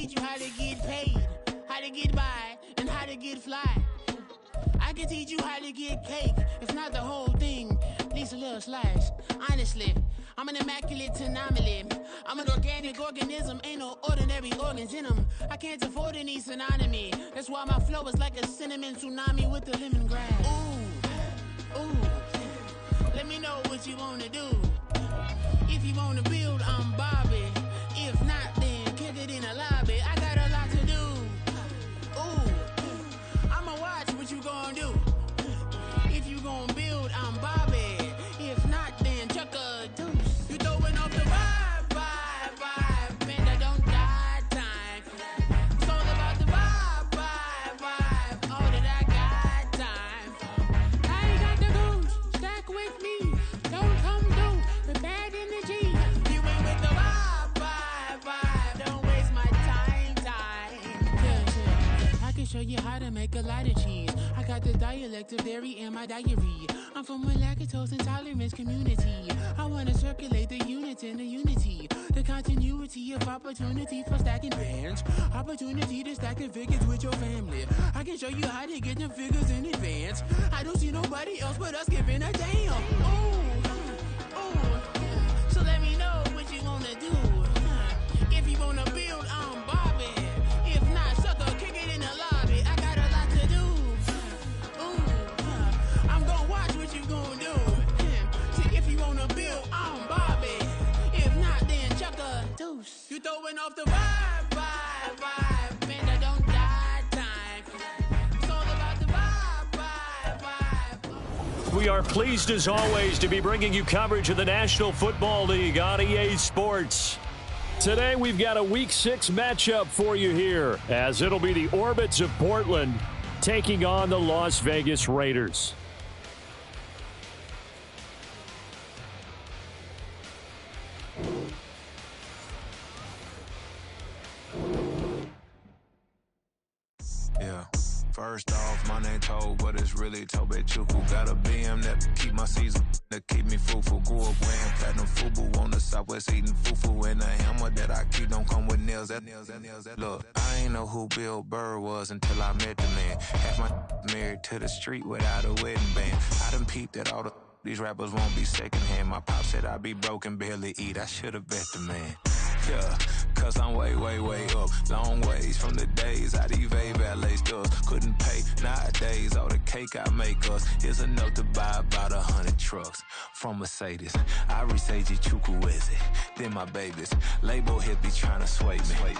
teach you how to get paid, how to get by, and how to get fly. I can teach you how to get cake, if not the whole thing, at least a little slice. Honestly, I'm an immaculate anomaly. I'm an organic organism, ain't no ordinary organs in them. I can't afford any synonymy. That's why my flow is like a cinnamon tsunami with the lemongrass. Ooh, ooh, let me know what you wanna do. If you wanna build, I'm Bobby. If not, then kick it in the lobby. I got a lot to do. Ooh, I'ma watch what you gonna do. If you gonna build, I'm Bobby. If not, then chuck a deuce. You throwing off the vibe, vibe, vibe. Man, I don't die time. It's all about the vibe, vibe, vibe. All that I got time. I ain't got the goose, stack with me. Don't come through the bad energy. You ain't with the vibe, vibe, vibe. Don't waste my time. Yeah. I can show you how to make a lot of cheese. I got the dialect of dairy in my diary. I'm from a lactose intolerance community. I wanna circulate the unity and the unity. The continuity of opportunity for stacking bands. Opportunity to stack the figures with your family. I can show you how to get them figures in advance. I don't see nobody else but us giving a damn. Ooh, ooh. So let me know what you wanna do. If you wanna build, I'm Bobby. If not, sucker, kick it in the lobby. I got a lot to do. Ooh, I'm gonna watch what you gonna do. See, if you wanna build, I'm Bobby. If not, then chuck a deuce. You throwing off the vibe, vibe, vibe. Man, I don't die time. It's all about the vibe, vibe, vibe. We are pleased as always to be bringing you coverage of the National Football League on EA Sports. Today we've got a Week 6 matchup for you here, as it'll be the Orbits of Portland taking on the Las Vegas Raiders. Yeah. First off, my name Tobe, but it's really Tobe Chuku. Got a BM that keep my season, that keep me fruitful. Grew up wearing platinum FUBU on the Southwest eating fufu. And a hammer that I keep don't come with nails. Look, I ain't know who Bill Burr was until I met the man. Half my married to the street without a wedding band. I done peeped that all these rappers won't be secondhand. My pop said I'd be broken, barely eat. I should've bet the man. Yeah, cause I'm way, way, way up. Long ways from the days I evade valet stores. Couldn't pay nowadays. All the cake I make us is enough to buy about 100 trucks from Mercedes. I resage Chukwueze, then my babies. Label hit be trying to sway me,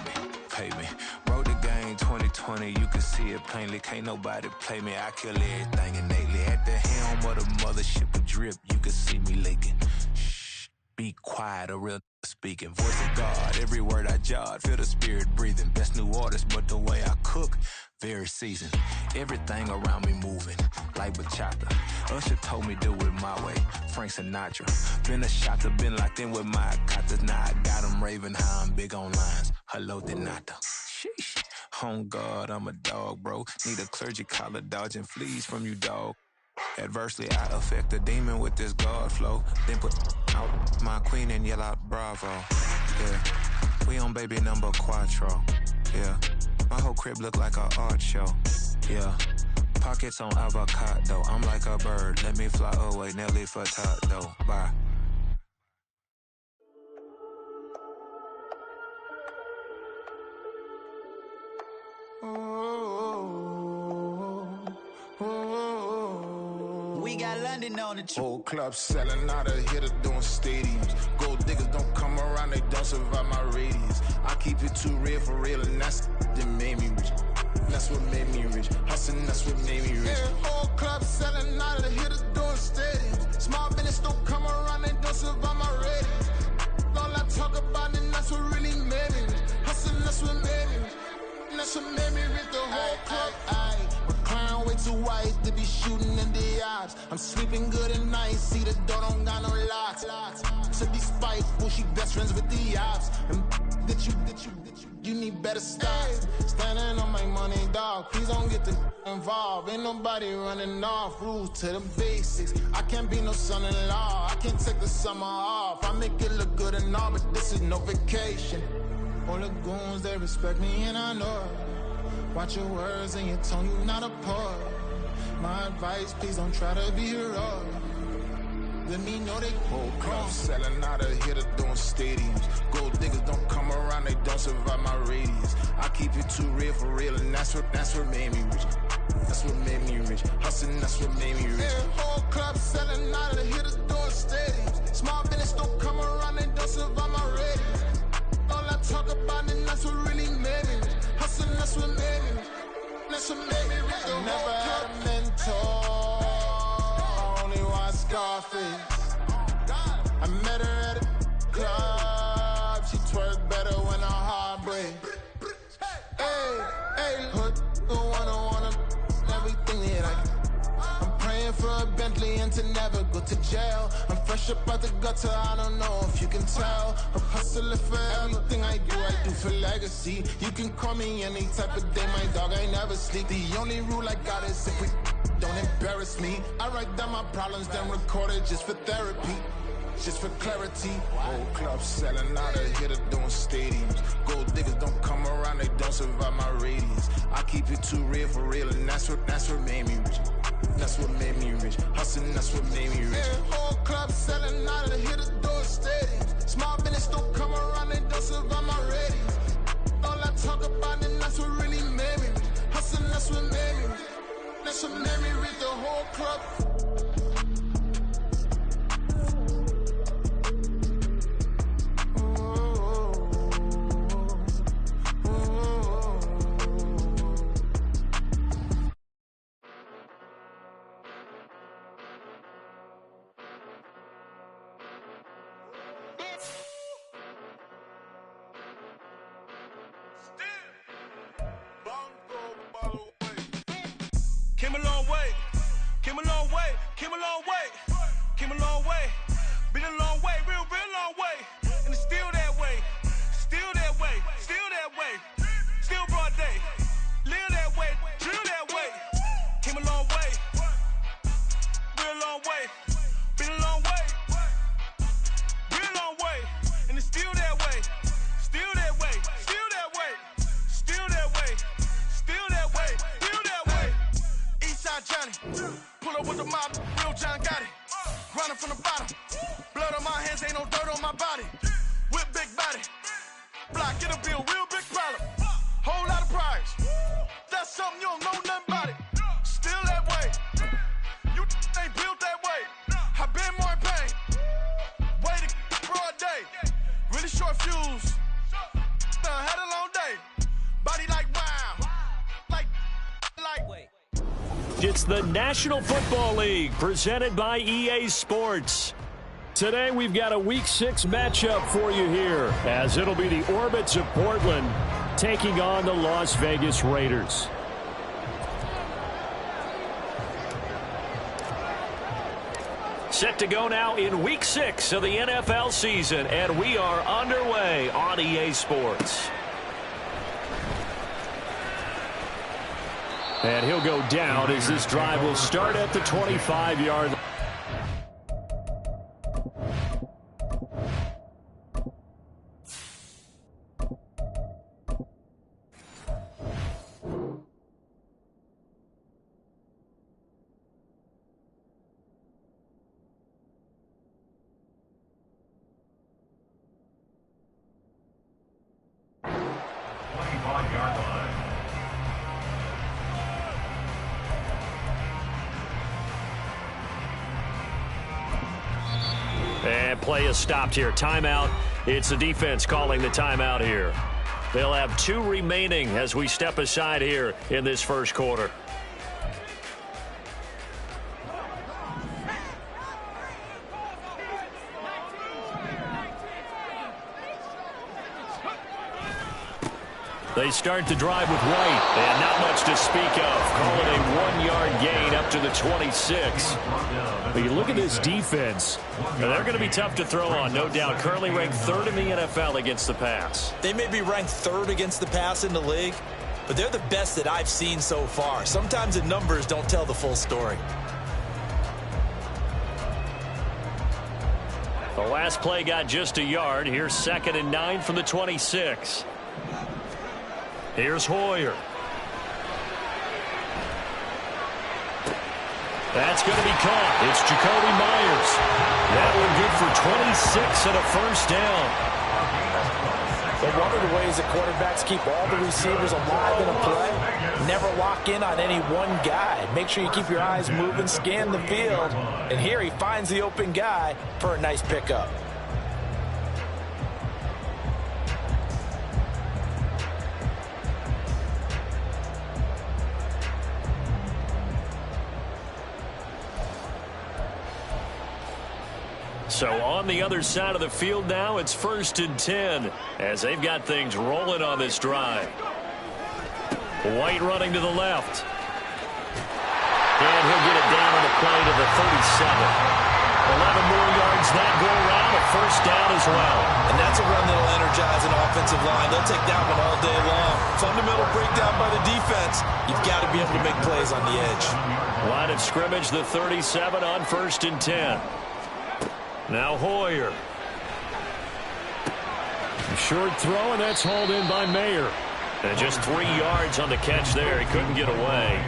pay me. Wrote the game 2020, you can see it plainly. Can't nobody play me, I kill everything innately. At the helm of the mothership of drip, you can see me leaking. Shh, be quiet, a real speaking. Voice of God, every word I jot, feel the spirit breathing. Best new artist, but the way I cook, very seasoned. Everything around me moving, like bachata. Usher told me do it my way, Frank Sinatra. Been a shotter, been locked in with my katas. Now I got them raving how I'm big on lines. Hello, Denata. Sheesh. On God, I'm a dog, bro. Need a clergy collar, dodging fleas from you, dog. Adversely, I affect the demon with this God flow. Then put out my queen and yell out bravo. Yeah, we on baby number quattro. Yeah, my whole crib look like an art show. Yeah, pockets on avocado. I'm like a bird, let me fly away. Nelly Furtado, bye. We got London on the trip. Whole club selling out of hitter doing stadiums. Gold diggers don't come around, they don't survive my radius. I keep it too real for real, and that's that made me rich. That's what made me rich. Hustling, that's what made me rich. Yeah, whole club selling out of hitter doing stadiums. Small business don't come around, they don't survive my radius. All I talk about, and that's what really made me rich. Hustling, that's what made me rich. That's what made me rich. The whole club. Clown way too white to be shooting in the eyes. I'm sleeping good at night, see the door don't got no locks. To be spiteful, she best friends with the ops. And that you need better stop. Standing on my money, dog, please don't get involved. Ain't nobody running off, rules to the basics. I can't be no son-in-law, I can't take the summer off. I make it look good and all, but this is no vacation. All the goons, they respect me and I know it. Watch your words and your tone, you not a part. My advice, please don't try to be heroic. Let me know they whole club selling out of here to doing stadiums. Gold diggers don't come around, they don't survive my radius. I keep it too real for real, and that's what made me rich. That's what made me rich. Hustling, that's what made me rich. Yeah, whole club selling out of here to doing stadiums. Small business don't come around, they don't survive my radius. All I talk about, and that's what really made me rich. Hustling, that's what made me rich. That's what made me rich. I never had a mentor. Scarface. I met her at a club. She twerk better when her heart breaks. Hey, hood, wanna everything that I can. I'm praying for a Bentley and to never go to jail. I'm fresh up out the gutter, I don't know if you can tell. I'm hustling for everything I do for legacy. You can call me any type of day, my dog, I never sleep. The only rule I got is if we don't embarrass me. I write down my problems, then record it just for therapy, just for clarity. Whole club selling out of here to doing stadiums. Gold diggers don't come around, they don't survive my radius. I keep it too real for real, and that's what made me rich. That's what made me rich. Hustling, that's what made me rich. Yeah, whole club selling out of here to doing stadiums. Small business don't come around, they don't survive my radius. All I talk about, and that's what really made me rich. Hustling, that's what made me rich. That's what made me read the whole club. Came a long way, came a long way, came a long way, came a long way, been a long way, real long way, and it's still that way, still that way, still that way, still broad day, live that way, drill that way, came a long way, real long way, been a long way, real long way, and it's still that way, still that way, still that way, still that way, still that way, still that way. Eastside Johnny, pull up with the mob, real John Gotti, grinding from the bottom, blood on my hands, ain't no dirt on my body, whip big body, block, get a bill, real big problem, whole lot of priors, that's something you don't know nothing about it, still that way, you ain't built that way, I been more in pain, way to broad day, really short fuse, had a long day, body like wow, like. It's the National Football League presented by EA Sports. Today we've got a Week 6 matchup for you here, as it'll be the Orbits of Portland taking on the Las Vegas Raiders. Set to go now in Week 6 of the NFL season, and we are underway on EA Sports. And he'll go down as this drive will start at the 25-yard line. And play is stopped here. Timeout. It's the defense calling the timeout here. They'll have 2 remaining as we step aside here in this first quarter. They start the drive with White, and not much to speak of. Call it a 1-yard gain up to the 26. But you look at this defense, they're going to be tough to throw on, no doubt. Currently ranked 3rd in the NFL against the pass. They may be ranked 3rd against the pass in the league, but they're the best that I've seen so far. Sometimes the numbers don't tell the full story. The last play got just a yard. Here's 2nd and 9 from the 26. Here's Hoyer. That's going to be caught. It's Jacoby Myers. That one good for 26 and a first down. But one of the ways that quarterbacks keep all the receivers alive in a play, never lock in on any one guy. Make sure you keep your eyes moving, scan the field. And here he finds the open guy for a nice pickup. So on the other side of the field now, it's 1st and 10 as they've got things rolling on this drive. White running to the left. And he'll get it down on the play to the 37. 11 more yards that go around, a first down as well. And that's a run that'll energize an offensive line. They'll take that one all day long. Fundamental breakdown by the defense. You've got to be able to make plays on the edge. Line of scrimmage, the 37 on 1st and 10. Now Hoyer. Short throw, and that's hauled in by Mayer. And just 3 yards on the catch there. He couldn't get away.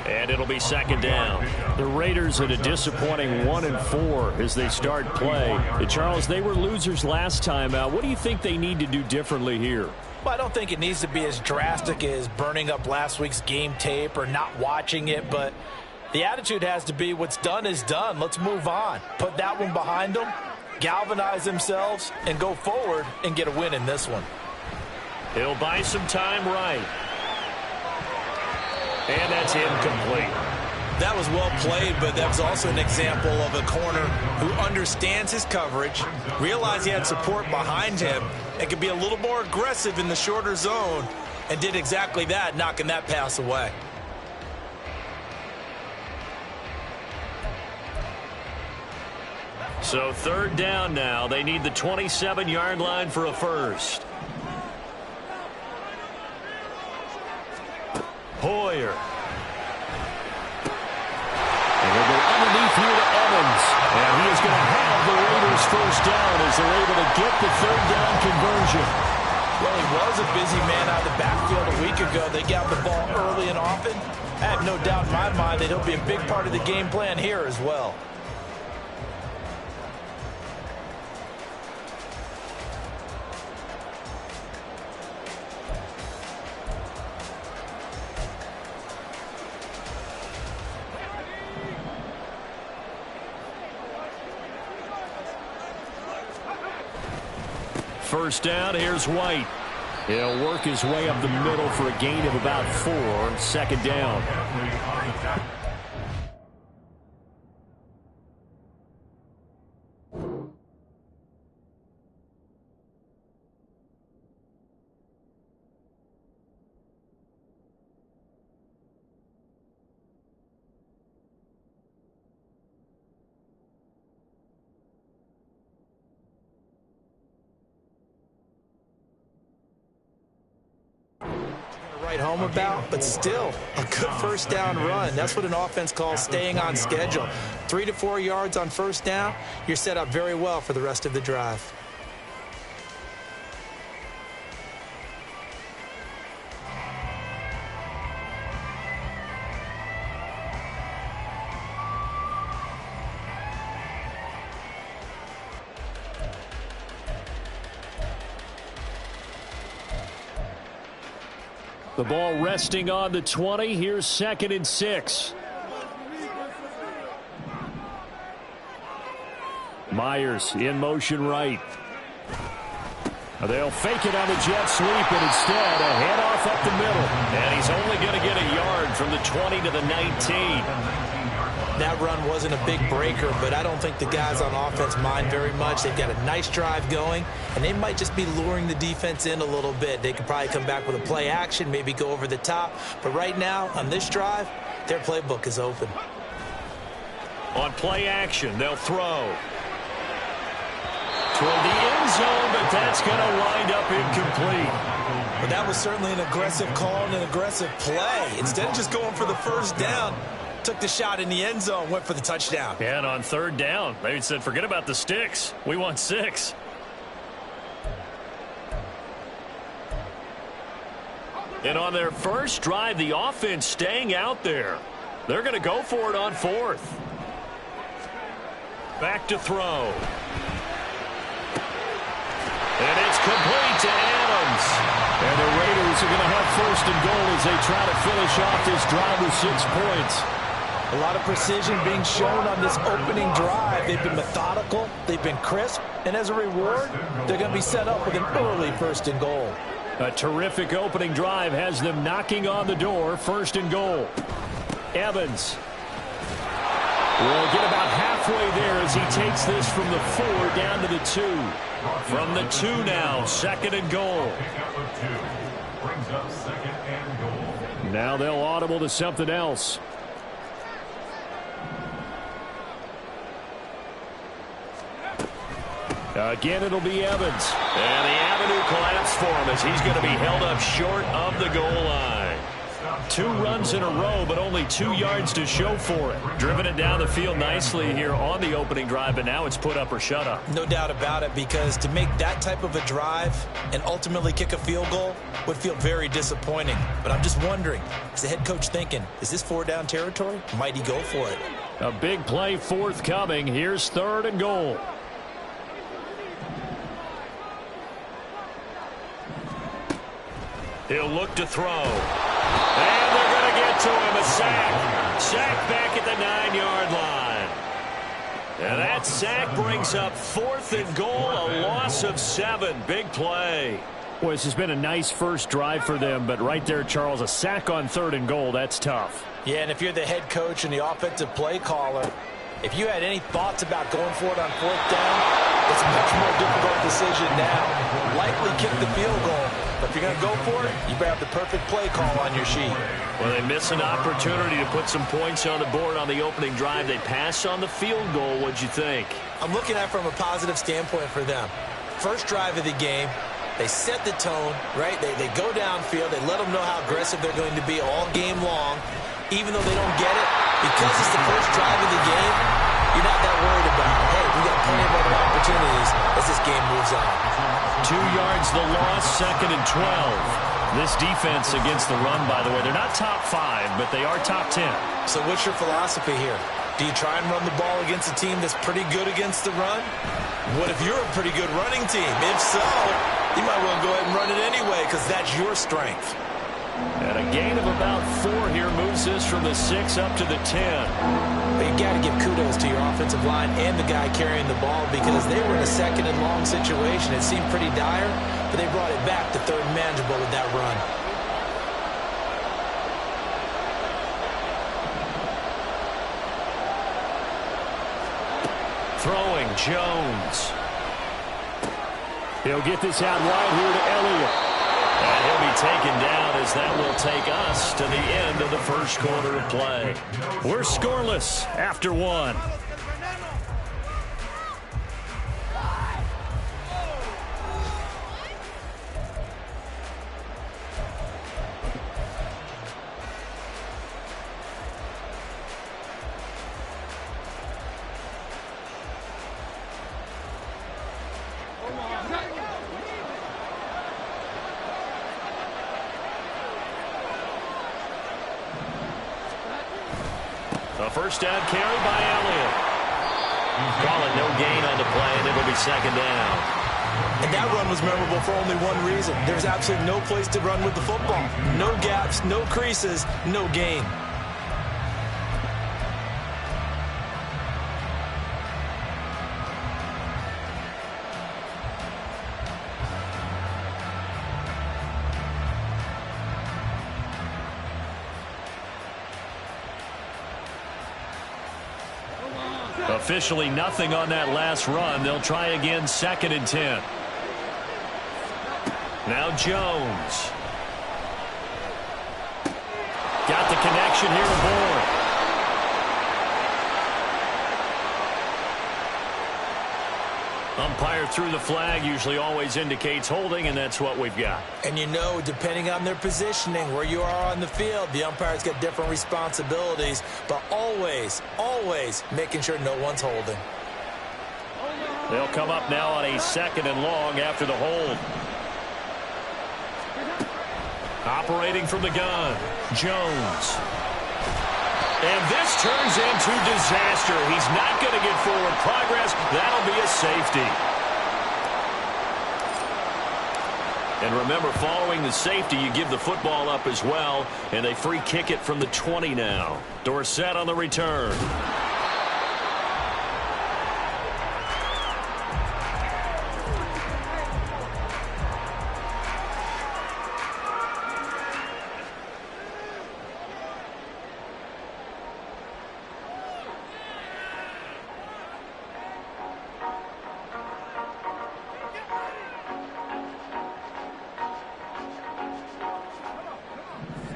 And it'll be 2nd down. The Raiders at a disappointing 1-4 as they start play. Charles, they were losers last time out. What do you think they need to do differently here? Well, I don't think it needs to be as drastic as burning up last week's game tape or not watching it, but the attitude has to be what's done is done. Let's move on. Put that one behind them, galvanize themselves, and go forward and get a win in this one. He'll buy some time right. And that's incomplete. That was well played, but that was also an example of a corner who understands his coverage, realized he had support behind him, and could be a little more aggressive in the shorter zone, and did exactly that, knocking that pass away. So 3rd down now. They need the 27-yard line for a first. Hoyer. And they'll go underneath here to Evans. And he is going to have the Raiders first down as they're able to get the 3rd down conversion. Well, he was a busy man out of the backfield a week ago. They got the ball early and often. I have no doubt in my mind that he'll be a big part of the game plan here as well. First down, here's White. He'll work his way up the middle for a gain of about 4. 2nd down. Right home about, but still a good first down run. That's what an offense calls staying on schedule. 3 to 4 yards on first down, you're set up very well for the rest of the drive. The ball resting on the 20. Here's 2nd and 6. Myers in motion right. They'll fake it on the jet sweep, and instead a handoff up the middle. And he's only going to get a yard from the 20 to the 19. That run wasn't a big breaker, but I don't think the guys on offense mind very much. They've got a nice drive going, and they might just be luring the defense in a little bit. They could probably come back with a play action, maybe go over the top. But right now, on this drive, their playbook is open. On play action, they'll throw toward the end zone, but that's going to wind up incomplete. But that was certainly an aggressive call and an aggressive play. Instead of just going for the first down, took the shot in the end zone, went for the touchdown. And on 3rd down, they said, forget about the sticks. We want 6. And on their first drive, the offense staying out there. They're going to go for it on fourth. Back to throw. And it's complete to Adams. And the Raiders are going to have first and goal as they try to finish off this drive with 6 points. A lot of precision being shown on this opening drive. They've been methodical, they've been crisp, and as a reward, they're going to be set up with an early first and goal. A terrific opening drive has them knocking on the door, first and goal. Evans will get about halfway there as he takes this from the 4 down to the 2. From the 2 now, second and goal. Now they'll audible to something else. Again, it'll be Evans. And the avenue collapse for him as he's going to be held up short of the goal line. 2 runs in a row, but only 2 yards to show for it. Driven it down the field nicely here on the opening drive, but now it's put up or shut up. No doubt about it, because to make that type of a drive and ultimately kick a field goal would feel very disappointing. But I'm just wondering, is the head coach thinking, is this 4 down territory? Might he go for it? A big play forthcoming. Here's third and goal. He'll look to throw. And they're going to get to him. A sack. Sack back at the 9-yard line. And that sack brings up 4th and goal. A loss of 7. Big play. Boy, this has been a nice first drive for them. But right there, Charles, a sack on 3rd and goal. That's tough. Yeah, and if you're the head coach and the offensive play caller, if you had any thoughts about going for it on 4th down, it's a much more difficult decision now. Likely kick the field goal. But if you're going to go for it, you better have the perfect play call on your sheet. Well, they miss an opportunity to put some points on the board on the opening drive. They pass on the field goal. What'd you think? I'm looking at it from a positive standpoint for them. First drive of the game, they set the tone, right? They go downfield. They let them know how aggressive they're going to be all game long. Even though they don't get it, because it's the first drive of the game, you're not that worried about it. Hey, we got plenty of other opportunities as this game moves on. 2 yards the loss, 2nd and 12. This defense against the run, by the way, they're not top 5, but they are top 10. So what's your philosophy here? Do you try and run the ball against a team that's pretty good against the run? What if you're a pretty good running team? If so, you might well go ahead and run it anyway because that's your strength. And a gain of about 4 here moves this from the 6 up to the 10. But you got to give kudos to your offensive line and the guy carrying the ball because they were in a 2nd and long situation. It seemed pretty dire, but they brought it back to 3rd and manageable with that run. Throwing Jones. He'll get this out wide here to Elliott. And he'll be taken down as that will take us to the end of the first quarter of play. We're scoreless after 1. A first down carry by Elliott. Call it no gain on the play, and it'll be 2nd down. And that run was memorable for only one reason. There's absolutely no place to run with the football. No gaps, no creases, no gain. Officially nothing on that last run. They'll try again, 2nd and 10. Now Jones. Got the connection here to Bourne. Umpire threw the flag, usually always indicates holding, and that's what we've got. And you know, depending on their positioning, where you are on the field, the umpire's got different responsibilities, but always, always making sure no one's holding. They'll come up now on a 2nd and long after the hold. Operating from the gun, Jones. And this turns into disaster. He's not going to get forward progress. That'll be a safety. And remember, following the safety, you give the football up as well, and they free kick it from the 20 now. Dorsett on the return.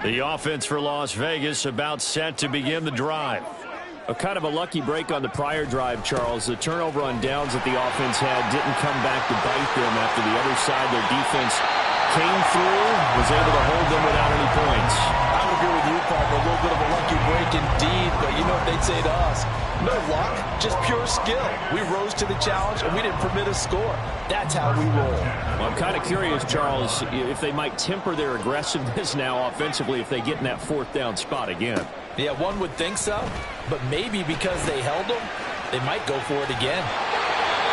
The offense for Las Vegas about set to begin the drive. A kind of a lucky break on the prior drive, Charles. The turnover on downs that the offense had didn't come back to bite them after the other side. Their defense came through, was able to hold them without any points. I would agree with you, partner. A little bit of a lucky break indeed, but you know what they'd say to us? No luck, just pure skill. We rose to the challenge, and we didn't permit a score. That's how we roll. Well, I'm kind of curious, Charles, if they might temper their aggressiveness now offensively if they get in that fourth down spot again. Yeah, one would think so, but maybe because they held them, they might go for it again.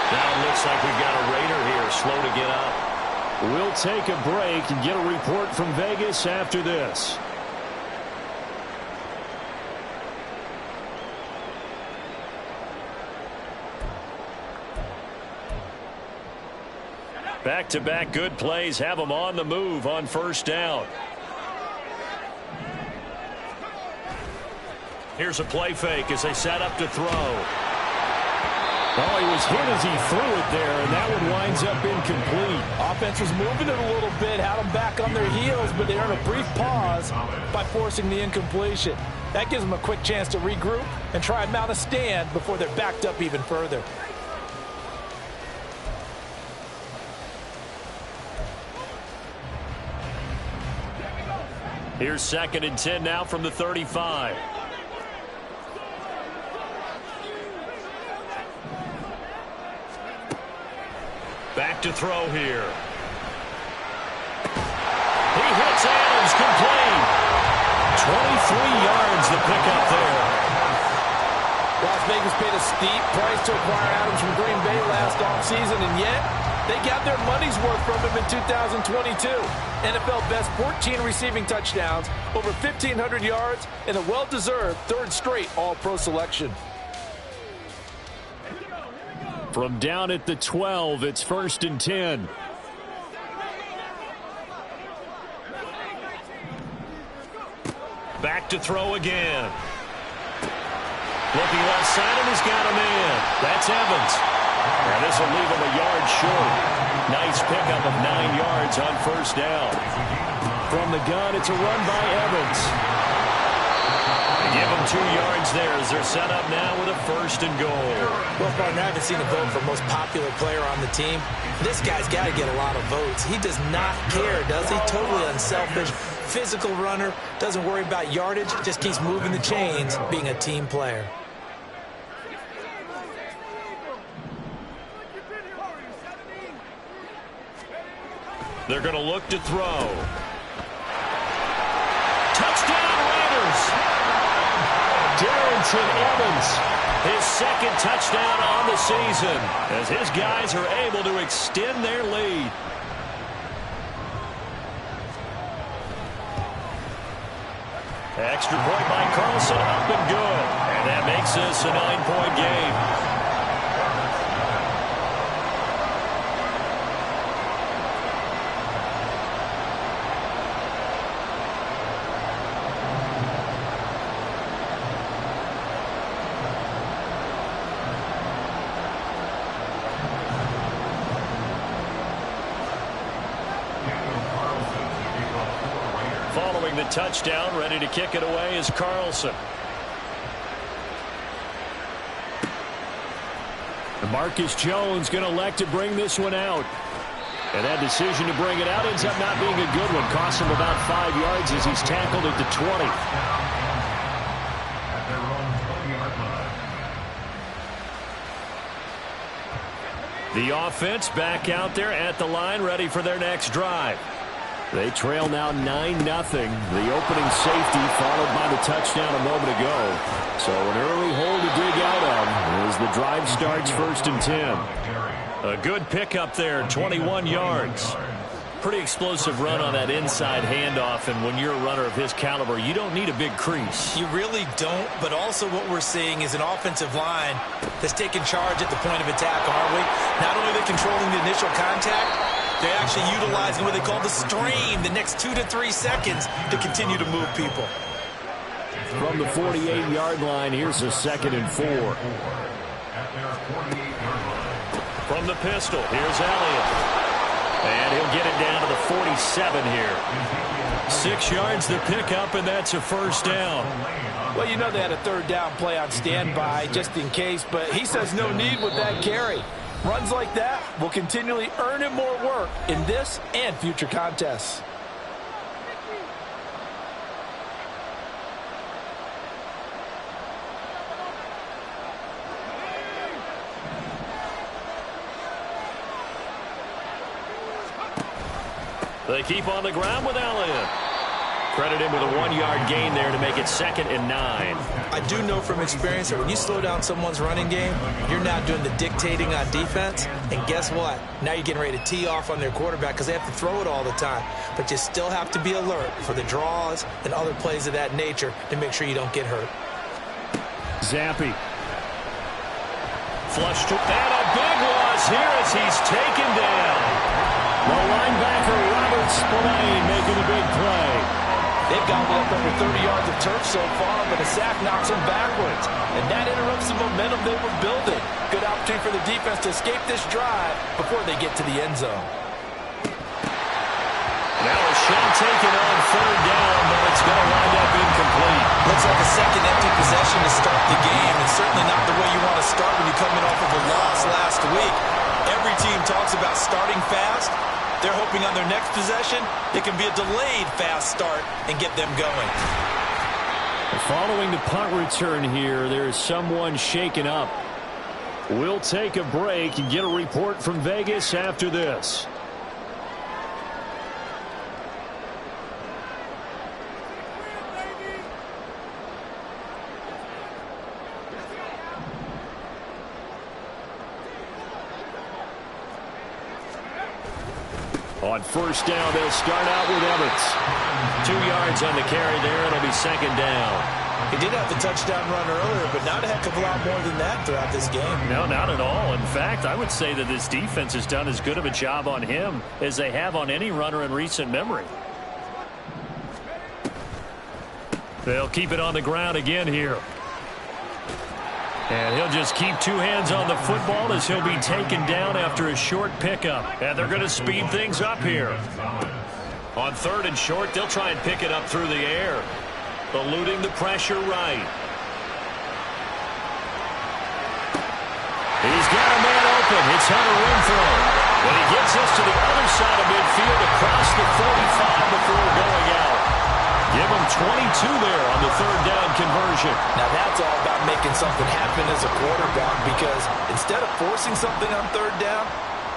Now it looks like we've got a Raider here, slow to get up. We'll take a break and get a report from Vegas after this. Back-to-back good plays have them on the move on first down. Here's a play fake as they set up to throw. Oh, he was hit as he threw it there, and that one winds up incomplete. Offense was moving it a little bit, had them back on their heels, but they earned a brief pause by forcing the incompletion. That gives them a quick chance to regroup and try and mount a stand before they're backed up even further. Here's 2nd and 10 now from the 35. Back to throw here. He hits Adams, complete. 23 yards the pickup there. Las Vegas paid a steep price to acquire Adams from Green Bay last offseason, and yet they got their money's worth from him in 2022. NFL best 14 receiving touchdowns, over 1,500 yards, and a well-deserved third straight All-Pro selection. From down at the 12, it's 1st and 10. Back to throw again. Looking left side, and he's got him in. That's Evans. And this will leave him a yard short. Nice pickup of 9 yards on first down. From the gun, it's a run by Evans. Give him 2 yards there as they're set up now with a 1st and goal. Well, partner, I haven't seen a vote for most popular player on the team. This guy's got to get a lot of votes. He does not care, does he? Totally unselfish, physical runner, doesn't worry about yardage, just keeps moving the chains, being a team player. They're going to look to throw. Touchdown Raiders! Darrynton Evans, his 2nd touchdown on the season, as his guys are able to extend their lead. Extra point by Carlson, up and good. And that makes this a 9-point game. The touchdown, ready to kick it away is Carlson. Marcus Jones going to elect to bring this one out. And that decision to bring it out ends up not being a good one. Costs him about 5 yards as he's tackled at the 20. The offense back out there at the line, ready for their next drive. They trail now 9-0. The opening safety followed by the touchdown a moment ago. So an early hole to dig out of as the drive starts 1st and 10. A good pickup there, 21 yards. Pretty explosive run on that inside handoff, and when you're a runner of his caliber, you don't need a big crease. You really don't, but also what we're seeing is an offensive line that's taking charge at the point of attack, aren't we? Not only are they controlling the initial contact, they're actually utilizing what they call the stream, the next 2 to 3 seconds to continue to move people. From the 48-yard line, here's a 2nd and 4. From the pistol, here's Elliott. And he'll get it down to the 47 here. 6 yards the pickup, and that's a 1st down. Well, you know they had a 3rd down play on standby just in case, but he says no need with that carry. Runs like that will continually earn him more work in this and future contests. They keep on the ground with Elliott. Credit him with a 1-yard gain there to make it 2nd and 9. I do know from experience that when you slow down someone's running game, you're not doing the dictating on defense. And guess what? Now you're getting ready to tee off on their quarterback because they have to throw it all the time. But you still have to be alert for the draws and other plays of that nature to make sure you don't get hurt. Zampi. Flush to that. A big loss here as he's taken down. The linebacker, Robert Spillane, making a big play. They've gobbled up over 30 yards of turf so far, but a sack knocks them backwards. And that interrupts the momentum they were building. Good opportunity for the defense to escape this drive before they get to the end zone. Now a shot taken on 3rd down, but it's going to wind up incomplete. Looks like a second empty possession to start the game, and certainly not the way you want to start when you're coming off of a loss last week. Every team talks about starting fast. They're hoping on their next possession, it can be a delayed fast start and get them going. Following the punt return here, there is someone shaken up. We'll take a break and get a report from Vegas after this. On 1st down, they'll start out with Evans. 2 yards on the carry there. It'll be 2nd down. He did have the touchdown run earlier, but not a heck of a lot more than that throughout this game. No, not at all. In fact, I would say that this defense has done as good of a job on him as they have on any runner in recent memory. They'll keep it on the ground again here. And he'll just keep 2 hands on the football as he'll be taken down after a short pickup. And they're going to speed things up here. On 3rd and short, they'll try and pick it up through the air. Eluding the pressure right. He's got a man open. It's Hunter Renfrow. But he gets us to the other side of midfield across the 45 before going out. Give him 22 there on the 3rd down conversion. Now that's all about making something happen as a quarterback, because instead of forcing something on 3rd down,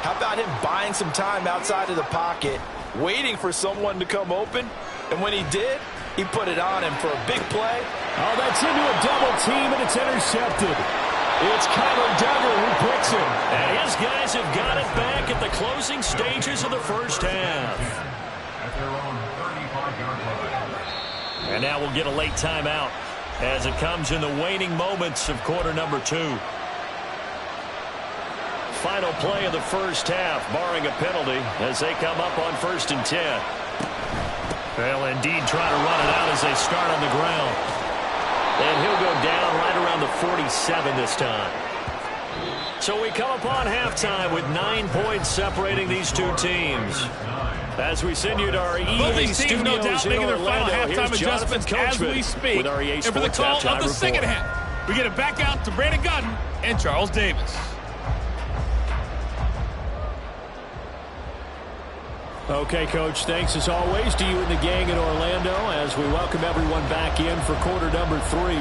how about him buying some time outside of the pocket, waiting for someone to come open, and when he did, he put it on him for a big play. Oh, that's into a double team, and it's intercepted. It's Kyler Duggar who picks it. And his guys have got it back at the closing stages of the 1st half. At their own 35-yard line. And now we'll get a late timeout as it comes in the waning moments of quarter number 2. Final play of the 1st half, barring a penalty, as they come up on 1st and 10. They'll indeed try to run it out as they start on the ground. And he'll go down right around the 47 this time. So we come upon halftime with 9 points separating these two teams. As we send you to our EA studios no doubt making their final halftime adjustments as we speak. With our EA and for the call of the report. second half, we get it back out to Brandon Godden and Charles Davis. Okay, Coach, thanks as always to you and the gang in Orlando as we welcome everyone back in for quarter number 3.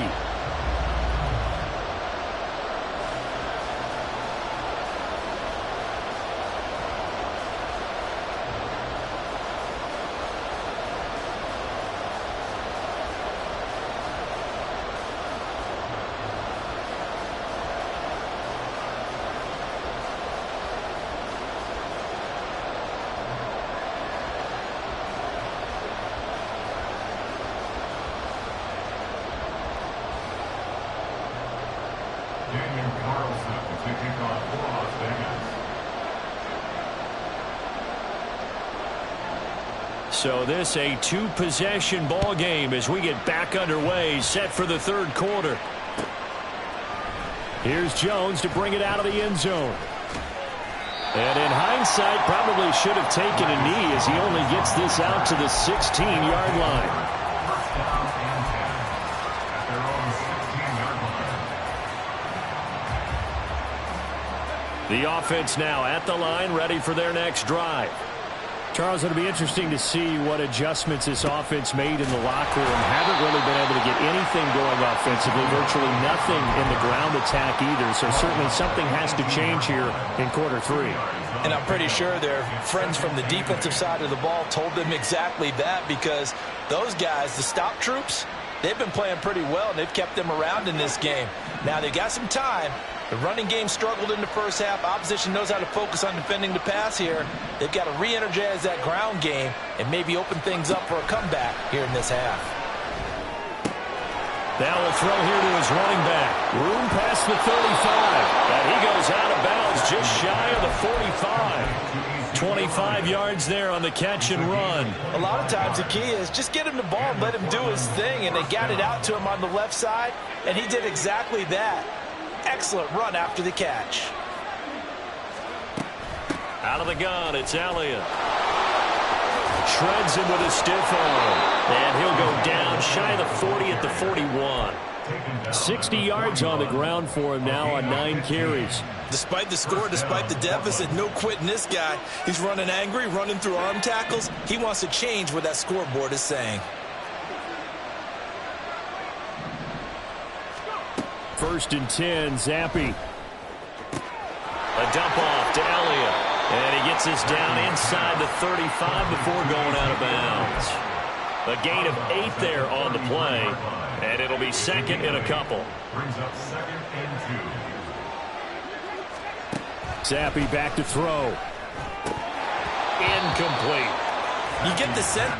So this a two-possession ball game as we get back underway, set for the third quarter. Here's Jones to bring it out of the end zone. And in hindsight, probably should have taken a knee as he only gets this out to the 16-yard line. The offense now at the line, ready for their next drive. Charles, it'll be interesting to see what adjustments this offense made in the locker room. Haven't really been able to get anything going offensively, virtually nothing in the ground attack either. So certainly something has to change here in quarter three. And I'm pretty sure their friends from the defensive side of the ball told them exactly that, because those guys, the stop troops, they've been playing pretty well, and they've kept them around in this game. Now, they got some time. The running game struggled in the first half. Opposition knows how to focus on defending the pass here. They've got to re-energize that ground game and maybe open things up for a comeback here in this half. Now a throw here to his running back. Room past the 35. And he goes out of bounds just shy of the 45. 25 yards there on the catch and run. A lot of times the key is just get him the ball and let him do his thing. And they got it out to him on the left side, and he did exactly that. Excellent run after the catch. Out of the gun, it's Elliott. Shreds him with a stiff arm. And he'll go down shy of the 40 at the 41. 60 yards on the ground for him now on 9 carries. Despite the score, despite the deficit, no quitting this guy. He's running angry, running through arm tackles. He wants to change what that scoreboard is saying. First and 10, Zappe. A dump off to Elliott. And he gets us down inside the 35 before going out of bounds. A gain of 8 there on the play. And it'll be second and a couple. Brings up second and 2. Zappe back to throw. Incomplete. You get the sense.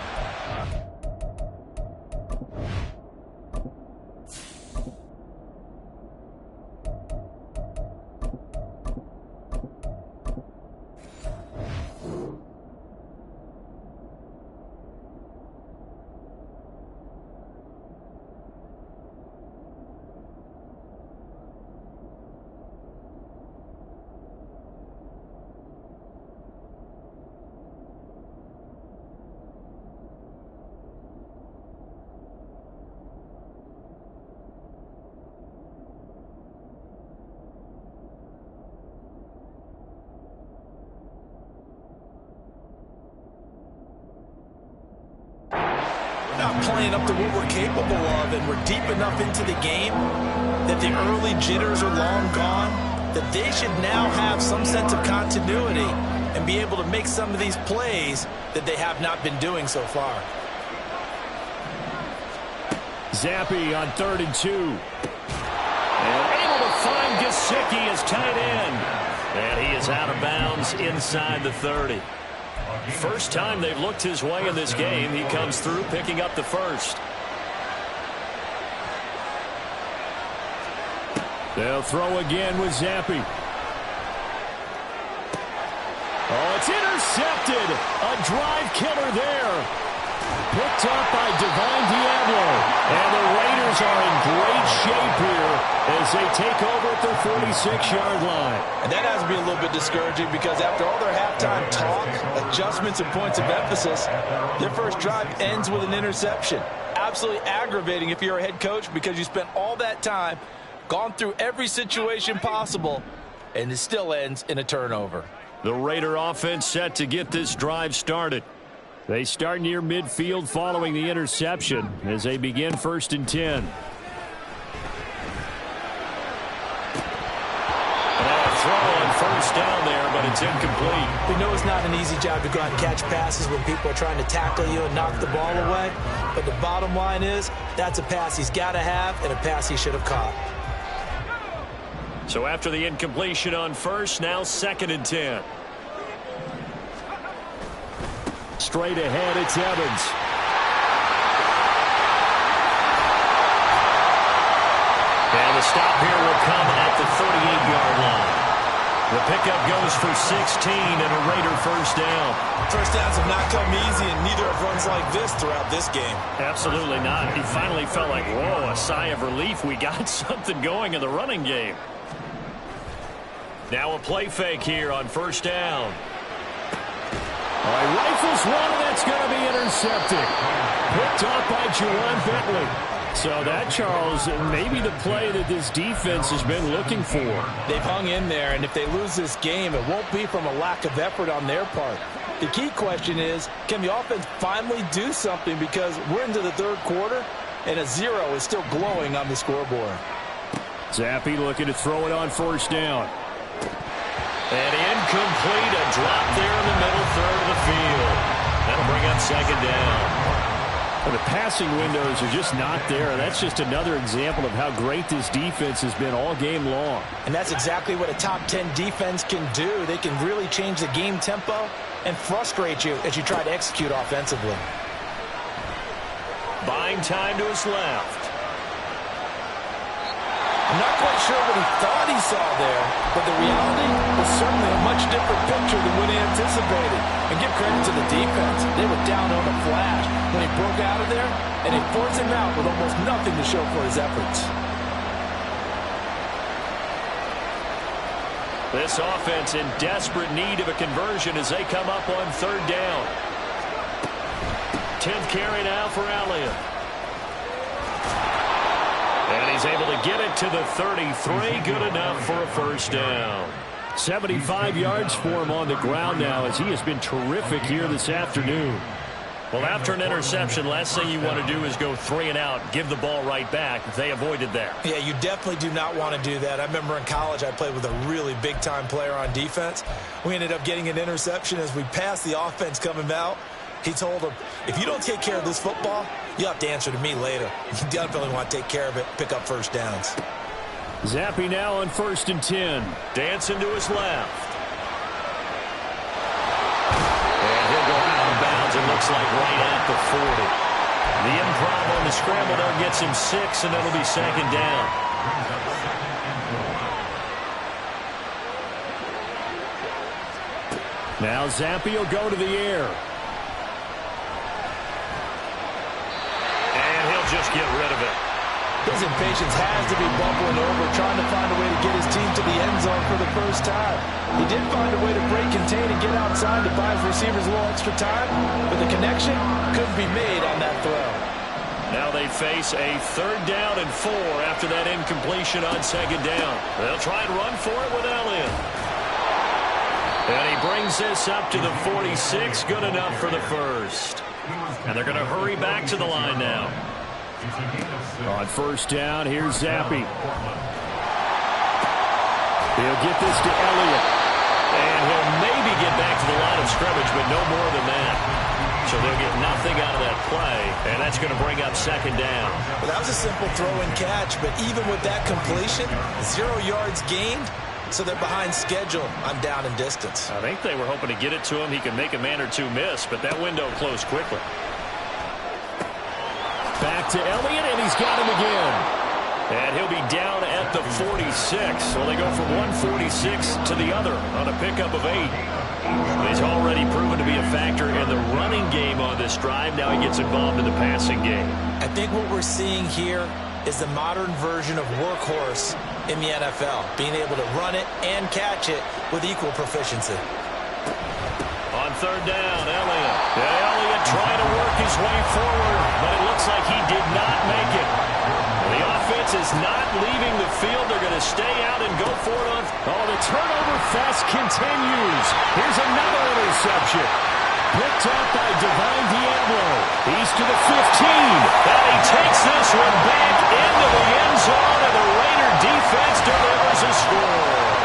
Not playing up to what we're capable of, and we're deep enough into the game that the early jitters are long gone, that they should now have some sense of continuity and be able to make some of these plays that they have not been doing so far. Zappe on 3rd and 2. And able to find Gesicki as tight end. And he is out of bounds inside the 30. First time they've looked his way in this game. He comes through picking up the first. They'll throw again with Zappe. Oh, it's intercepted. A drive killer there. Picked up by Divine Diablo. And the Raiders are in great shape here as they take over at their 46-yard line. And that has to be a little bit discouraging, because after all their halftime talk, adjustments, and points of emphasis, their first drive ends with an interception. Absolutely aggravating if you're a head coach, because you spent all that time, gone through every situation possible, and it still ends in a turnover. The Raider offense set to get this drive started. They start near midfield following the interception as they begin 1st and 10. Throw on first down there, but it's incomplete. We know it's not an easy job to go out and catch passes when people are trying to tackle you and knock the ball away. But the bottom line is, that's a pass he's got to have and a pass he should have caught. So after the incompletion on first, now 2nd and 10. Straight ahead, it's Evans. And the stop here will come at the 38-yard line. The pickup goes for 16 and a Raider first down. First downs have not come easy, and neither have runs like this throughout this game. Absolutely not. He finally felt like, whoa, a sigh of relief. We got something going in the running game. Now a play fake here on first down. All right, rifles one, and that's going to be intercepted. Picked off by Juwan Bentley. So that, Charles, maybe the play that this defense has been looking for. They've hung in there, and if they lose this game, it won't be from a lack of effort on their part. The key question is, can the offense finally do something, because we're into the third quarter, and a 0 is still glowing on the scoreboard. Zappe looking to throw it on first down. And incomplete, a drop there in the middle third of the field. That'll bring up second down. Well, the passing windows are just not there. That's just another example of how great this defense has been all game long. And that's exactly what a top 10 defense can do. They can really change the game tempo and frustrate you as you try to execute offensively. Buying time to his left. I'm not quite sure what he thought he saw there, but the reality was certainly a much different picture than what he anticipated. And give credit to the defense. They were down on the flash when he broke out of there, and they forced him out with almost nothing to show for his efforts. This offense in desperate need of a conversion as they come up on third down. 10th carry now for Elliott. And he's able to get it to the 33. Good enough for a first down. 75 yards for him on the ground now as he has been terrific here this afternoon. Well, after an interception, last thing you want to do is go 3 and out, give the ball right back. They avoided that. Yeah, you definitely do not want to do that. I remember in college I played with a really big-time player on defense. We ended up getting an interception as we passed the offense coming out. He told him, if you don't take care of this football, you have to answer to me later. You definitely want to take care of it, pick up first downs. Zappe now on 1st and 10. Dancing to his left. And he'll go out of bounds, it looks like right at the 40. The improv on the scramble there gets him 6, and it'll be second down. Now Zappe will go to the air. Just get rid of it. His impatience has to be bubbling over, trying to find a way to get his team to the end zone for the first time. He did find a way to break, contain, and get outside to buy his receivers a little extra time, but the connection couldn't be made on that throw. Now they face a 3rd down and 4 after that incompletion on 2nd down. They'll try and run for it with Elliott. And he brings this up to the 46, good enough for the first. And they're going to hurry back to the line now. On 1st down, here's Zappe. He'll get this to Elliott. And he'll maybe get back to the line of scrimmage, but no more than that. So they'll get nothing out of that play, and that's going to bring up 2nd down. Well, that was a simple throw and catch, but even with that completion, 0 yards gained, so they're behind schedule on down and distance. I think they were hoping to get it to him. He could make a man or two miss, but that window closed quickly. Back to Elliott, and he's got him again. And he'll be down at the 46. So they go from 146 to the other on a pickup of 8. He's already proven to be a factor in the running game on this drive. Now he gets involved in the passing game. I think what we're seeing here is the modern version of workhorse in the NFL, being able to run it and catch it with equal proficiency. On 3rd down, Elliott. Elliott trying to work his way forward, but it looks like he did not make it. The offense is not leaving the field. They're going to stay out and go for it on. Oh, the turnover fest continues. Here's another interception. Picked up by Divine Diablo. He's to the 15. And he takes this one back into the end zone, and the Raider defense delivers a score.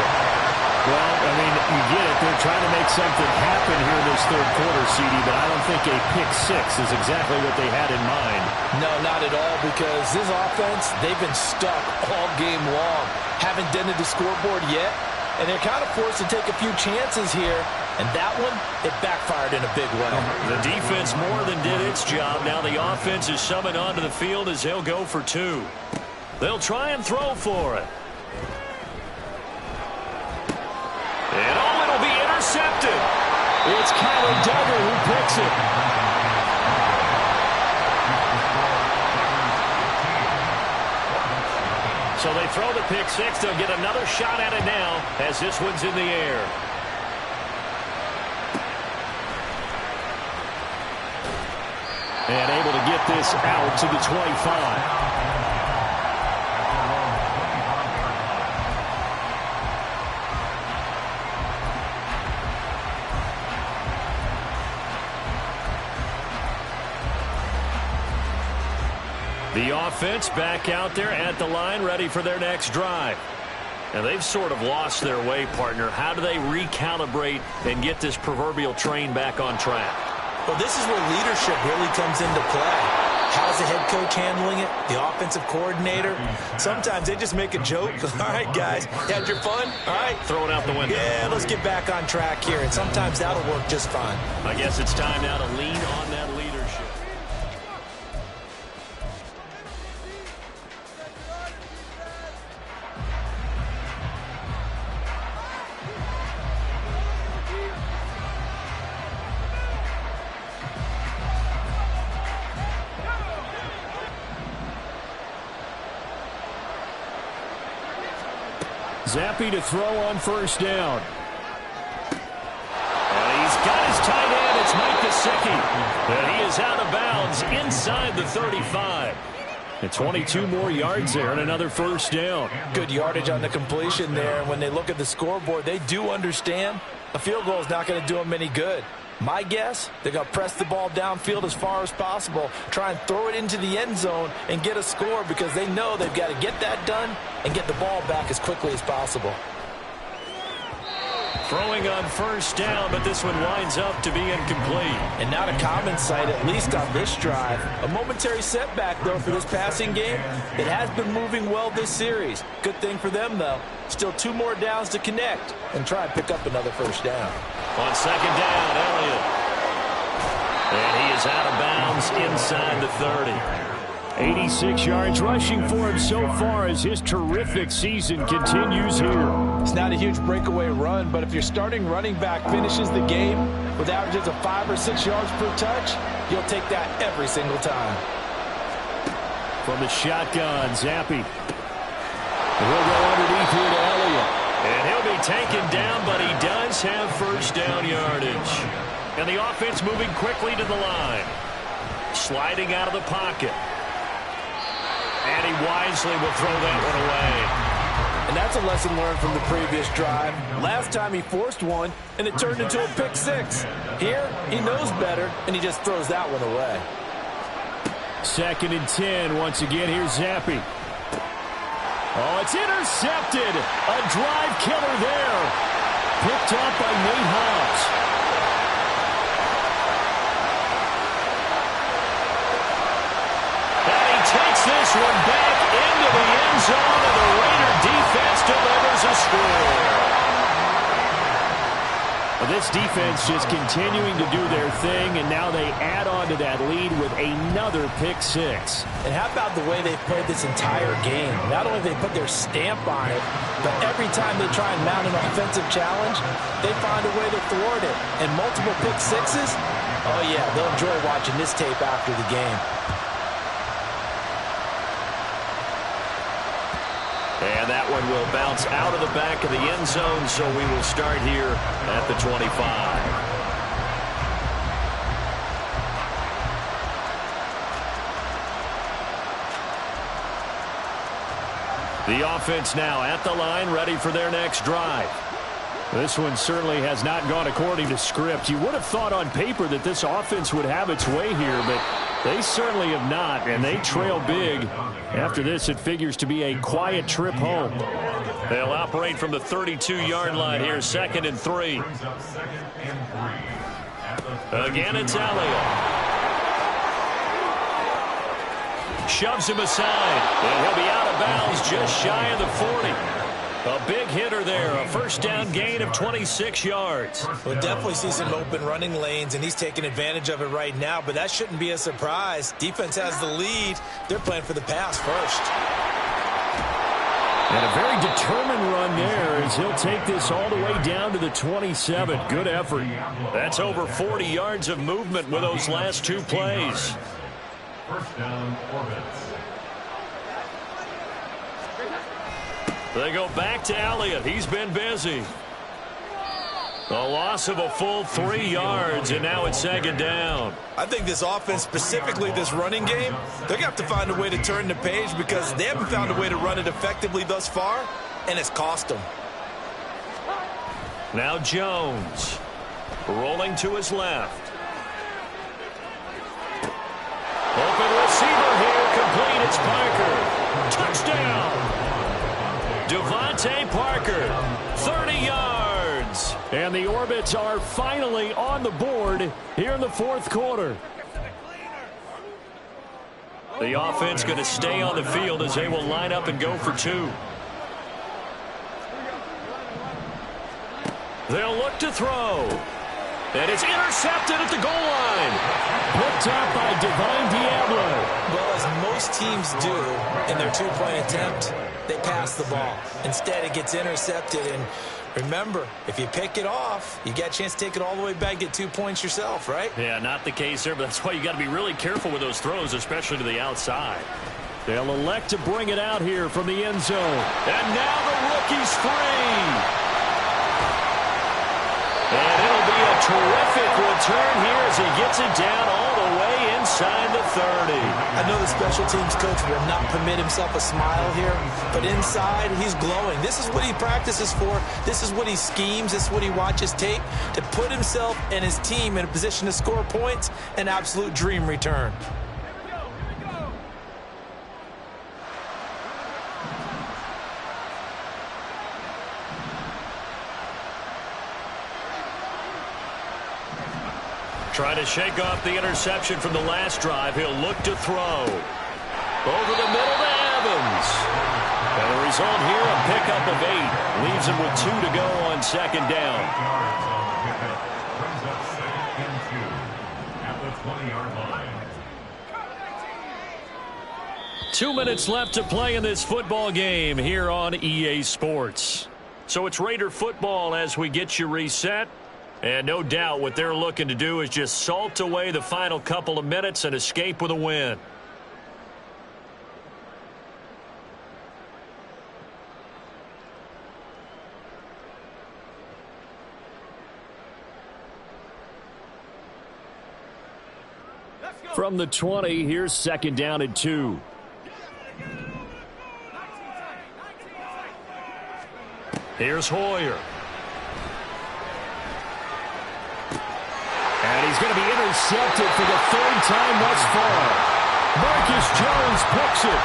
Well, I mean, you get it. They're trying to make something happen here in this 3rd quarter, CD, but I don't think a pick 6 is exactly what they had in mind. No, not at all, because this offense, they've been stuck all game long. Haven't dented the scoreboard yet, and they're kind of forced to take a few chances here, and that one, it backfired in a big way. The defense more than did its job. Now the offense is summoned onto the field as they'll go for 2. They'll try and throw for it. It's Kyler Duggar who picks it. So they throw the pick six. They'll get another shot at it now as this one's in the air. And able to get this out to the 25. The offense back out there at the line, ready for their next drive. And they've sort of lost their way, partner. How do they recalibrate and get this proverbial train back on track? Well, this is where leadership really comes into play. How's the head coach handling it? The offensive coordinator? Sometimes they just make a joke. All right, guys, had your fun? All right. Throw it out the window. Yeah, let's get back on track here. And sometimes that'll work just fine. I guess it's time now to lean on that leadership. Zappe to throw on first down. And he's got his tight end. It's Mike Gesicki. And he is out of bounds inside the 35. And 22 more yards there and another first down. Good yardage on the completion there. And when they look at the scoreboard, they do understand a field goal is not going to do them any good. My guess, they're going to press the ball downfield as far as possible, try and throw it into the end zone and get a score because they know they've got to get that done and get the ball back as quickly as possible. Throwing on first down, but this one winds up to be incomplete. And not a common sight, at least on this drive. A momentary setback, though, for this passing game. It has been moving well this series. Good thing for them, though. Still 2 more downs to connect and try and pick up another first down. On second down, Elliott. And he is out of bounds inside the 30. 86 yards rushing for him so far as his terrific season continues here. It's not a huge breakaway run, but if your starting running back finishes the game with averages of 5 or 6 yards per touch, you'll take that every single time. From the shotgun, Zappe. He'll go underneath here to Elliott. And he'll be taken down, but he does have first down yardage. And the offense moving quickly to the line. Sliding out of the pocket. And he wisely will throw that one away. And that's a lesson learned from the previous drive. Last time he forced one, and it turned into a pick six. Here, he knows better, and he just throws that one away. 2nd and 10. Once again, here's Zappe. Oh, it's intercepted. A drive killer there. Picked up by Nate Hobbs. This one back into the end zone, and the Raider defense delivers a score. Well, this defense just continuing to do their thing, and now they add on to that lead with another pick six. And how about the way they've played this entire game? Not only have they put their stamp on it, but every time they try and mount an offensive challenge, they find a way to thwart it. And multiple pick sixes? Oh, yeah, they'll enjoy watching this tape after the game. And that one will bounce out of the back of the end zone, so we will start here at the 25. The offense now at the line, ready for their next drive. This one certainly has not gone according to script. You would have thought on paper that this offense would have its way here, but they certainly have not, and they trail big. After this, it figures to be a quiet trip home. They'll operate from the 32-yard line here, 2nd and 3. Again, it's Elliott. Shoves him aside, and he'll be out of bounds just shy of the 40. A big hitter there, a first down gain of 26 yards. We'll definitely see some open running lanes, and he's taking advantage of it right now, but that shouldn't be a surprise. Defense has the lead. They're playing for the pass first. And a very determined run there as he'll take this all the way down to the 27. Good effort. That's over 40 yards of movement with those last two plays. First down, Orbits. They go back to Elliott. He's been busy. A loss of a full 3 yards, and now it's second down. I think this offense, specifically this running game, they're going to have to find a way to turn the page because they haven't found a way to run it effectively thus far, and it's cost them. Now Jones rolling to his left. Open receiver here, complete. It's Parker. Touchdown. Devontae Parker, 30 yards. And the Orbits are finally on the board here in the fourth quarter. The offense going to stay on the field as they will line up and go for two. They'll look to throw. And it's intercepted at the goal line. Picked up by Divine Diablo. Well, as most teams do in their two-point attempt, they pass the ball. Instead, it gets intercepted. And remember, if you pick it off, you get a chance to take it all the way back, get 2 points yourself, right? Yeah, not the case there, but that's why you got to be really careful with those throws, especially to the outside. They'll elect to bring it out here from the end zone. And now the rookie's free. And it'll be a terrific return here as he gets it down all the way inside the 30. I know the special teams coach will not permit himself a smile here, but inside he's glowing. This is what he practices for. This is what he schemes. This is what he watches tape to put himself and his team in a position to score points. An absolute dream return. Trying to shake off the interception from the last drive. He'll look to throw. Over the middle to Evans. And the result here, a pickup of 8. Leaves him with 2 to go on second down. Brings up second and 2 at the 20-yard line. 2 minutes left to play in this football game here on EA Sports. So it's Raider football as we get you reset. And no doubt what they're looking to do is just salt away the final couple of minutes and escape with a win. From the 20, here's second down and 2. Here's Hoyer. And he's going to be intercepted for the 3rd time thus far. Marcus Jones picks it.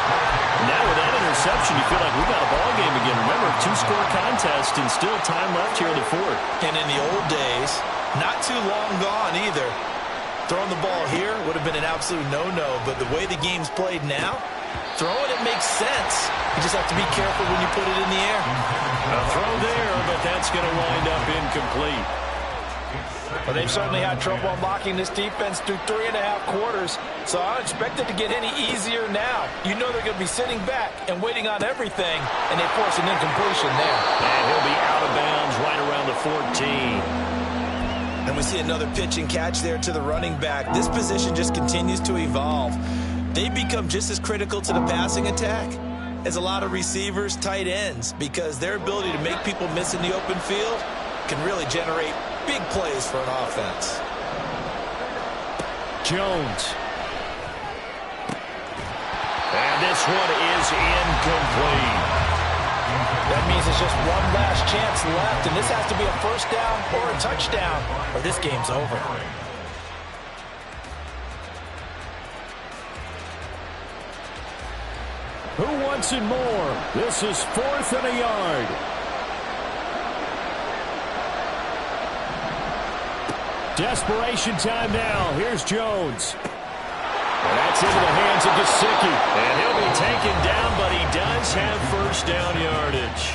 Now with that interception, you feel like we got a ball game again. Remember, 2-score contest and still time left here in the 4th. And in the old days, not too long gone either, throwing the ball here would have been an absolute no-no. But the way the game's played now, throwing it makes sense. You just have to be careful when you put it in the air. A throw there, but that's going to wind up incomplete. Well, they've certainly had trouble unlocking this defense through 3.5 quarters, so I don't expect it to get any easier now. You know they're going to be sitting back and waiting on everything, and they force an incompletion there. And he'll be out of bounds right around the 14. And we see another pitch and catch there to the running back. This position just continues to evolve. They become just as critical to the passing attack as a lot of receivers, tight ends, because their ability to make people miss in the open field can really generate big plays for an offense. Jones. And this one is incomplete. That means it's just one last chance left, and this has to be a first down or a touchdown, or this game's over. Who wants it more? This is 4th and a yard. Desperation time now. Here's Jones. And that's into the hands of Gesicki. And he'll be taken down, but he does have first down yardage.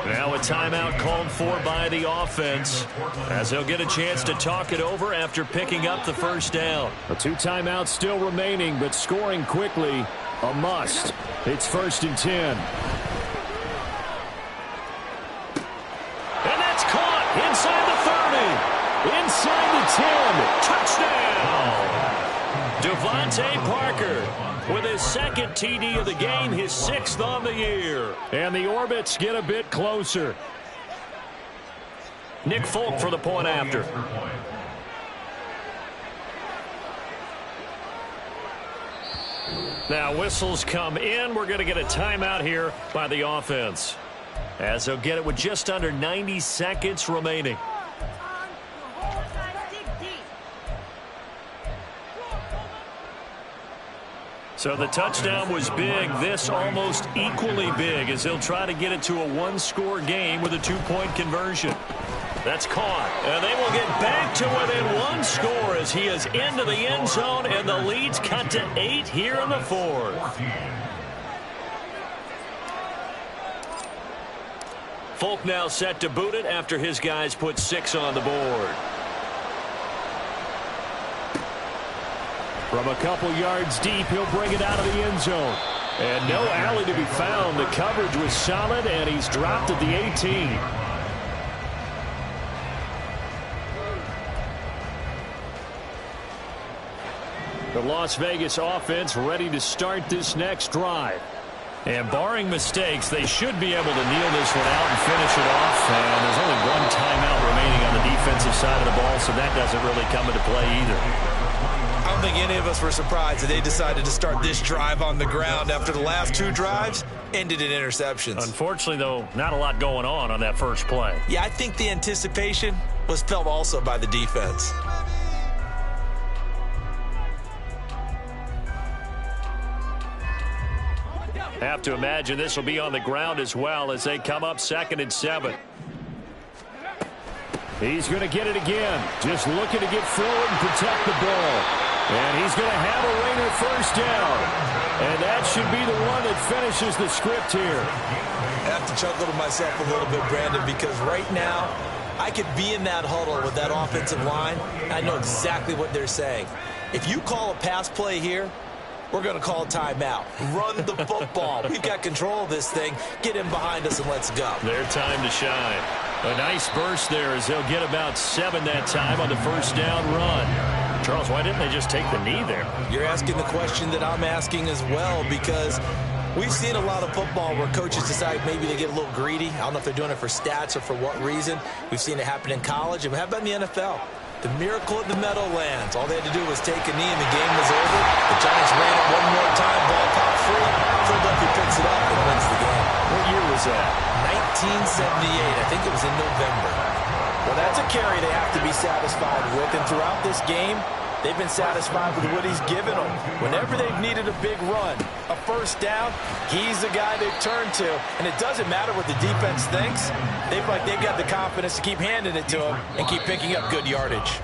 Now a timeout called for by the offense as they'll get a chance to talk it over after picking up the first down. 2 timeouts still remaining, but scoring quickly, a must. It's 1st and 10. Devontae Parker with his second TD of the game, his 6th on the year. And the Orbits get a bit closer. Nick Folk for the point after. Now whistles come in. We're going to get a timeout here by the offense, as they'll get it with just under 90 seconds remaining. So the touchdown was big. This almost equally big, as he'll try to get it to a one-score game with a 2-point conversion. That's caught. And they will get back to within 1 score as he is into the end zone, and the lead's cut to 8 here in the 4th. Folk now set to boot it after his guys put 6 on the board. From a couple yards deep, he'll bring it out of the end zone. And no alley to be found. The coverage was solid, and he's dropped at the 18. The Las Vegas offense ready to start this next drive. And barring mistakes, they should be able to kneel this one out and finish it off. And there's only 1 timeout remaining on the defensive side of the ball, so that doesn't really come into play either. I don't think any of us were surprised that they decided to start this drive on the ground after the last 2 drives ended in interceptions. Unfortunately, though, not a lot going on that first play. Yeah, I think the anticipation was felt also by the defense. Have to imagine this will be on the ground as well as they come up 2nd and 7. He's going to get it again. Just looking to get forward and protect the ball. And he's going to have a Rainer first down. And that should be the one that finishes the script here. I have to chuckle to myself a little bit, Brandon, because right now I could be in that huddle with that offensive line. I know exactly what they're saying. If you call a pass play here, we're going to call a timeout. Run the football. We've got control of this thing. Get in behind us and let's go. Their time to shine. A nice burst there as they'll get about 7 that time on the first down run. Charles, why didn't they just take the knee there? You're asking the question that I'm asking as well, because we've seen a lot of football where coaches decide maybe they get a little greedy. I don't know if they're doing it for stats or for what reason. We've seen it happen in college. And how about in the NFL? The miracle at the Meadowlands. All they had to do was take a knee and the game was over. The Giants ran it one more time. Ball popped free. Philadelphia picks it up and wins the game. What year was that? 1978. I think it was in November. Well, that's a carry they have to be satisfied with. And throughout this game, they've been satisfied with what he's given them. Whenever they've needed a big run, a first down, he's the guy they've turned to. And it doesn't matter what the defense thinks. They've got the confidence to keep handing it to him and keep picking up good yardage.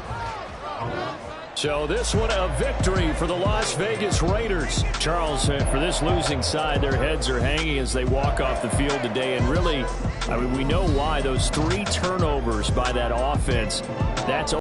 So this one a victory for the Las Vegas Raiders. Charles, for this losing side, their heads are hanging as they walk off the field today. And really, I mean, we know why. Those 3 turnovers by that offense, that's